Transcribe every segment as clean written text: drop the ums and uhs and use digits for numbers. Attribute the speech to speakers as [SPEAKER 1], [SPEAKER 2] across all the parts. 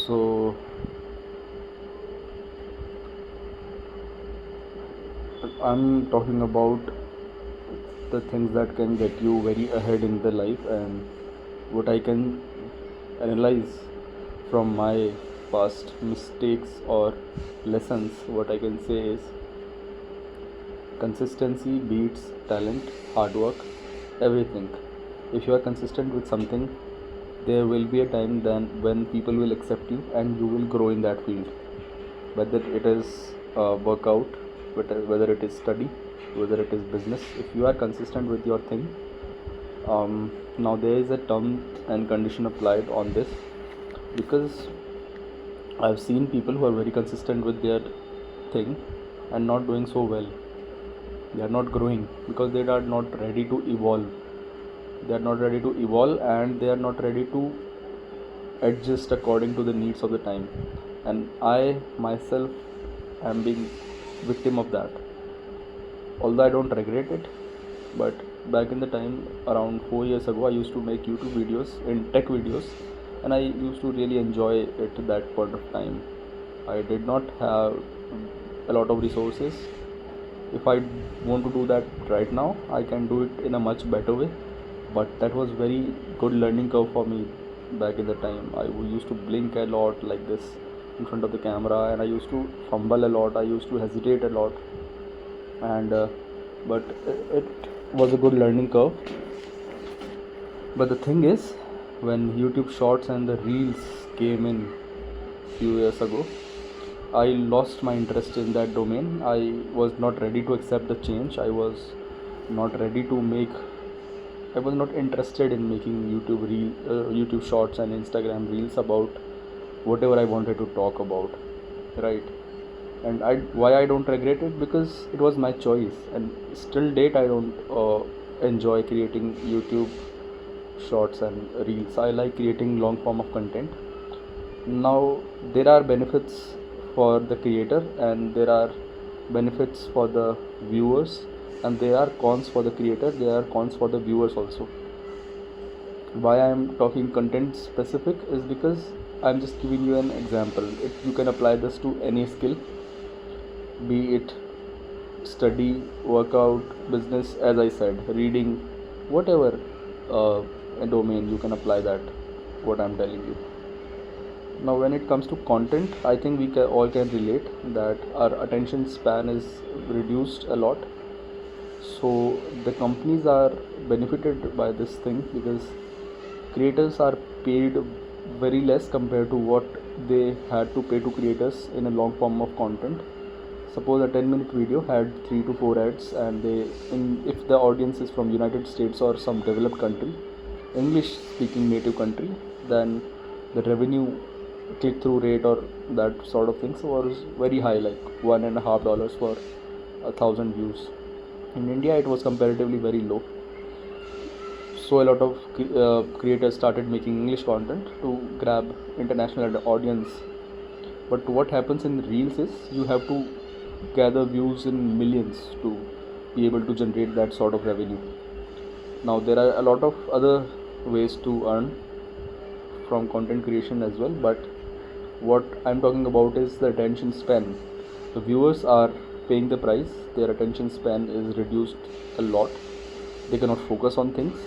[SPEAKER 1] So I'm talking about the things that can get you very ahead in the life, and what I can analyze from my past mistakes or lessons. What I can say is consistency beats talent, hard work, everything. If you are consistent with something, there will be a time then when people will accept you and you will grow in that field, whether it is workout, whether it is study, whether it is business. If you are consistent with your thing, now there is a term and condition applied on this, because I've seen people who are very consistent with their thing and not doing so well. They are not growing because they are not ready to evolve. They are not ready to evolve, and they are not ready to adjust according to the needs of the time. And I myself am being victim of that. Although I don't regret it, but back in the time, around 4 years ago, I used to make YouTube videos, in tech videos, and I used to really enjoy it that point of time. I did not have a lot of resources. If I want to do that right now, I can do it in a much better way, but that was very good learning curve for me. Back in the time, I used to blink a lot like this in front of the camera, and I used to fumble a lot, I used to hesitate a lot, and but it was a good learning curve. But the thing is, when YouTube shorts and the reels came in few years ago, I lost my interest in that domain. I was not ready to accept the change. I was not ready to make, I was not interested in making YouTube shorts and Instagram reels about whatever I wanted to talk about, right? And why I don't regret it, because it was my choice, and still date I don't enjoy creating YouTube shorts and reels. I like creating long form of content. Now there are benefits for the creator, and there are benefits for the viewers, and there are cons for the creator, there are cons for the viewers also. Why I am talking content specific is because I'm just giving you an example. You can apply this to any skill, be it study, workout, business, as I said, reading, whatever a domain, you can apply that, what I'm telling you. Now when it comes to content, I think we all can relate that our attention span is reduced a lot. So the companies are benefited by this thing, because creators are paid very less compared to what they had to pay to creators in a long form of content. Suppose a 10-minute video had 3 to 4 ads, and if the audience is from United States or some developed country, English speaking native country, then the revenue click-through rate or that sort of things was very high, like $1.50 for 1,000 views. In India it was comparatively very low, so a lot of creators started making English content to grab international audience. But what happens in reels is you have to gather views in millions to be able to generate that sort of revenue. Now there are a lot of other ways to earn from content creation as well, but what I'm talking about is the attention span. The viewers are paying the price, their attention span is reduced a lot, they cannot focus on things,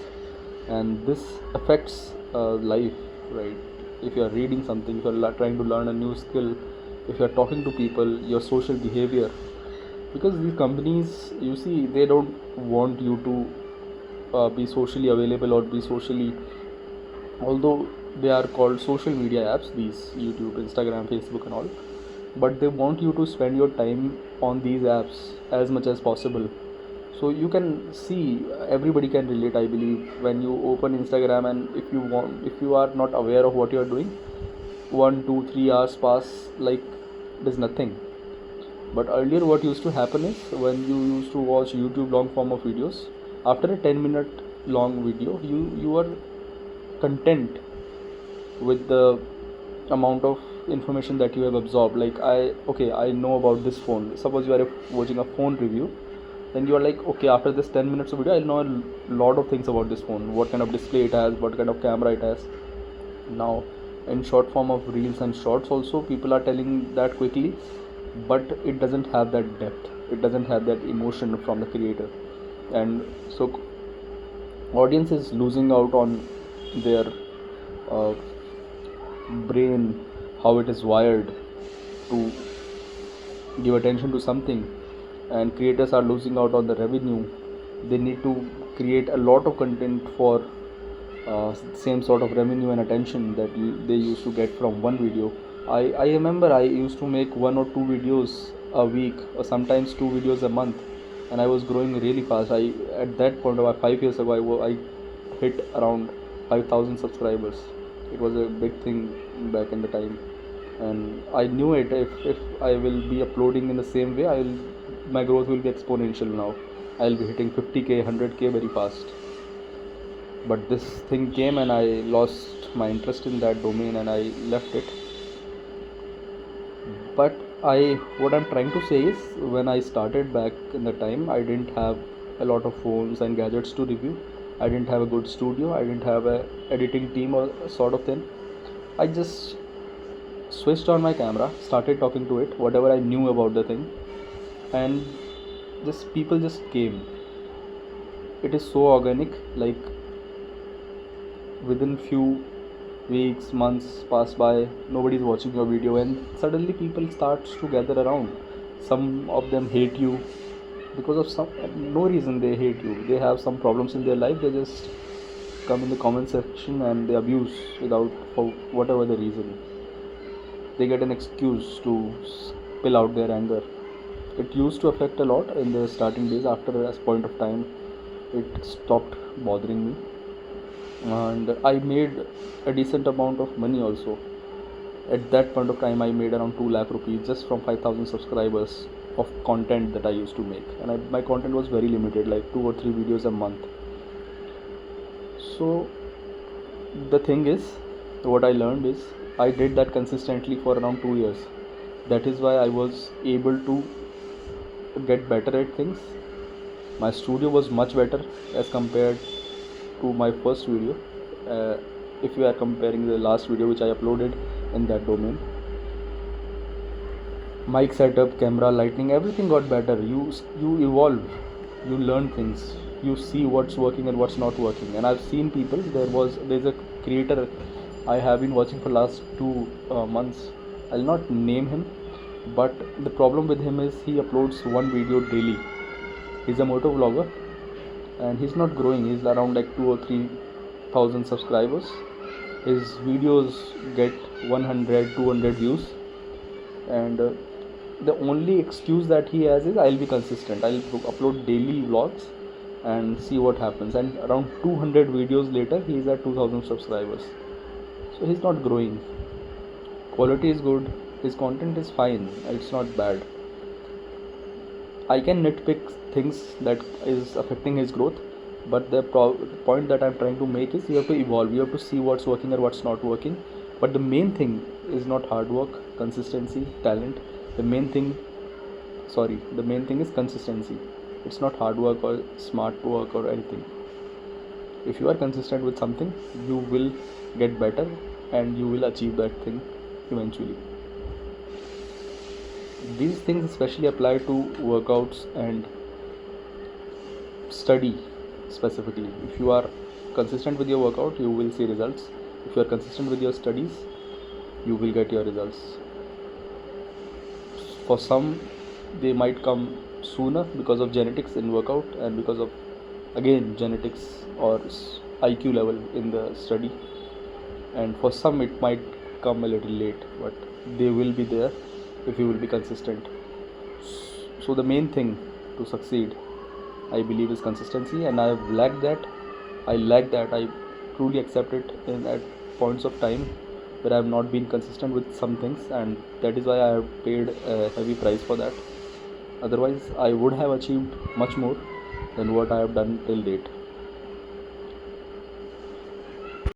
[SPEAKER 1] and this affects life, right? If you are reading something, if you are trying to learn a new skill, if you are talking to people, your social behavior, because these companies, you see, they don't want you to be socially available or be socially, although they are called social media apps, these YouTube, Instagram, Facebook and all, but they want you to spend your time on these apps as much as possible. So you can see, everybody can relate, I believe, when you open Instagram, and if you are not aware of what you are doing, 1 2 3 hours pass like there's nothing. But earlier what used to happen is, when you used to watch YouTube long form of videos, after a 10-minute long video, you are content with the amount of information that you have absorbed. Like I know about this phone. Suppose you are watching a phone review, then you are like, okay, after this 10 minutes of video, I'll know a lot of things about this phone, what kind of display it has, what kind of camera it has. Now in short form of reels and shorts also people are telling that quickly, but it doesn't have that depth, it doesn't have that emotion from the creator. And so audience is losing out on their uh, brain, how it is wired to give attention to something, and creators are losing out on the revenue. They need to create a lot of content for same sort of revenue and attention that they used to get from one video. I remember I used to make 1 or 2 videos a week, or sometimes 2 videos a month, and I was growing really fast. I at that point about 5 years ago I hit around 5,000 subscribers. It was a big thing back in the time, and I knew it. If I will be uploading in the same way, my growth will be exponential now. I'll be hitting 50k, 100k very fast. But this thing came and I lost my interest in that domain and I left it. But what I'm trying to say is, when I started back in the time, I didn't have a lot of phones and gadgets to review. I didn't have a good studio, I didn't have a editing team or sort of thing. I just switched on my camera, started talking to it, whatever I knew about the thing, and just people just came. It is so organic, like within few weeks, months pass by, nobody's watching your video, and suddenly people starts to gather around. Some of them hate you because of some no reason. They hate you, they have some problems in their life, they just come in the comment section and they abuse without, for whatever the reason. They get an excuse to spill out their anger. It used to affect a lot in the starting days. After a point of time, it stopped bothering me, and I made a decent amount of money also. At that point of time, I made around 2 lakh rupees just from 5,000 subscribers of content that I used to make, and my content was very limited, like 2 or 3 videos a month. So the thing is, what I learned is, I did that consistently for around 2 years. That is why I was able to get better at things. My studio was much better as compared to my first video. If you are comparing the last video which I uploaded in that domain, mic setup, camera, lighting, everything got better. You evolve, you learn things, you see what's working and what's not working. And I've seen people. There's a creator I have been watching for last 2 months. I'll not name him, but the problem with him is he uploads one video daily. He's a motor vlogger and he's not growing. He's around like 2 or 3 thousand subscribers. His videos get 100, 200 views, and the only excuse that he has is, I'll be consistent, I'll upload daily vlogs and see what happens. And around 200 videos later, he's at 2,000 subscribers. So he's not growing. Quality is good, his content is fine, it's not bad. I can nitpick things that is affecting his growth, but the point that I'm trying to make is, you have to evolve, you have to see what's working and what's not working. But the main thing is not hard work, consistency, talent. The main thing is consistency. It's not hard work or smart work or anything. If you are consistent with something, you will get better and you will achieve that thing eventually. These things especially apply to workouts and study specifically. If you are consistent with your workout, you will see results. If you are consistent with your studies, you will get your results. For some, they might come sooner because of genetics in workout, and because of, again, genetics or IQ level in the study. And for some, it might come a little late, but they will be there if you will be consistent. So the main thing to succeed, I believe, is consistency, and I have lacked that. I truly accept it at points of time where I have not been consistent with some things, and that is why I have paid a heavy price for that. Otherwise, I would have achieved much more than what I have done till date.